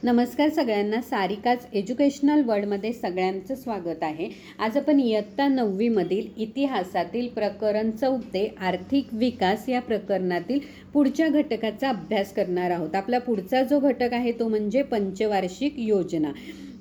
नमस्कार सगळ्यांना, सारिकाच एज्युकेशनल वर्ल्डमध्ये सगळ्यांचं स्वागत आहे. आज आपण इयत्ता 9वी मधील इतिहासातील प्रकरण 14 आर्थिक विकास या प्रकरणातील पुढच्या घटकाचा अभ्यास करणार आहोत. आपला पुढचा जो घटक आहे तो म्हणजे पंचवार्षिक योजना.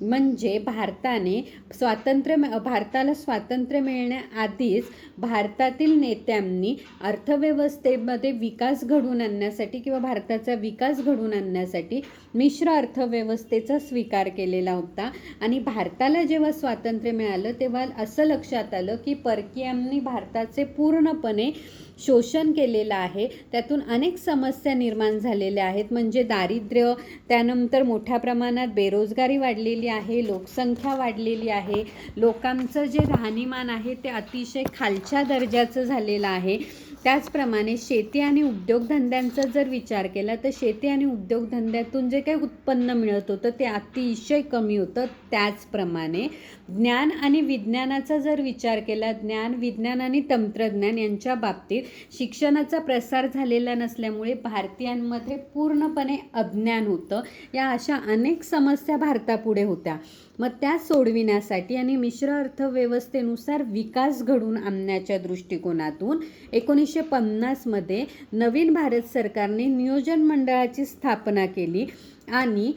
म्हणजे भारताला स्वातंत्र्य मिळण्याआधीच भारतातील नेत्यांनी अर्थव्यवस्थेमध्ये विकास घडवून आणण्यासाठी किंवा भारताचा विकास घडवून आणण्यासाठी मिश्र अर्थव्यवस्थेचा स्वीकार केलेला होता. आणि भारताला जेव्हा स्वातंत्र्य मिळालं तेव्हा असं लक्षात आलं की परकीयांनी भारताचे पूर्णपणे शोषण केलेलं आहे. त्यातून अनेक समस्या निर्माण झालेल्या आहेत. म्हणजे दारिद्र्य, त्यानंतर मोठ्या प्रमाणात बेरोजगारी वाढलेली आहे, लोकसंख्या वाढलेली आहे, लोकांचं जे राहणीमान आहे ते अतिशय खालच्या दर्जाचं झालेलं आहे. त्याचप्रमाणे शेती आणि उद्योगधंद्यांचा जर विचार केला तर शेती आणि उद्योगधंद्यातून जे काही उत्पन्न मिळत होतं ते अतिशय कमी होतं. त्याचप्रमाणे ज्ञान आणि विज्ञानाचा जर विचार केला, ज्ञान, विज्ञान आणि तंत्रज्ञान यांच्या बाबतीत शिक्षणाचा प्रसार झालेला नसल्यामुळे भारतीयांमध्ये पूर्णपणे अज्ञान होतं. या अशा अनेक समस्या भारतापुढे होत्या. मग त्या सोडविण्यासाठी आणि मिश्र अर्थव्यवस्थेनुसार विकास घडवून आणण्याच्या दृष्टिकोनातून 1950मध्ये नवीन भारत सरकारने नियोजन मंडळाची स्थापना केली. आणि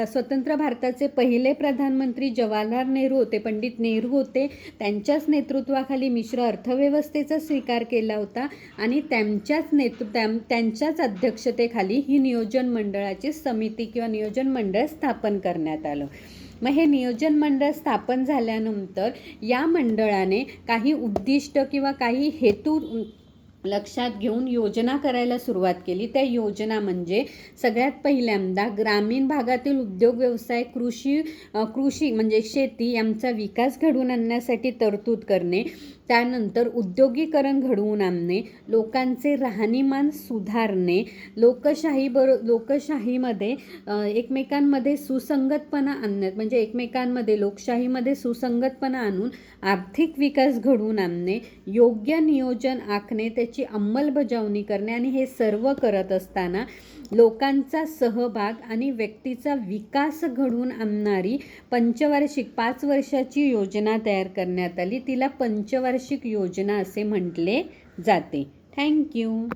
स्वतंत्र भारताचे पहिले प्रधानमंत्री जवाहरलाल नेहरू होते, पंडित नेहरू होते. त्यांच्याच नेतृत्वाखाली मिश्र अर्थव्यवस्थेचा स्वीकार केला होता आणि त्यांच्याच अध्यक्षतेखाली ही नियोजन मंडळाची समिती किंवा नियोजन मंडळ स्थापन करण्यात आलं. मग हे नियोजन मंडळ स्थापन झाल्यानंतर या मंडळाने काही उद्दिष्ट किंवा काही हेतू लक्षात घेऊन योजना करायला सुरुवात केली. त्या योजना म्हणजे सगळ्यात पहिल्यांदा ग्रामीण भागातील उद्योग व्यवसाय, कृषी म्हणजे शेती यांचा विकास घडवून आणण्यासाठी तरतूद करणे, त्यानंतर उद्योगीकरण घडवून आणणे, लोकांचे राहणीमान सुधारणे, लोकशाहीमध्ये एकमेकांमध्ये सुसंगतपणा आणण्यात म्हणजे एकमेकांमध्ये लोकशाहीमध्ये सुसंगतपणा आणून आर्थिक विकास घडवून आणणे, योग्य नियोजन आखणे, त्याची अंमलबजावणी करणे. आणि हे सर्व करत असताना लोकांचा सहभाग आणि व्यक्तीचा विकास घडवून आणणारी 5 वर्षाची योजना तयार करण्यात आली. तिला पंचवार्षिक योजना असे म्हटले जाते. थँक्यू.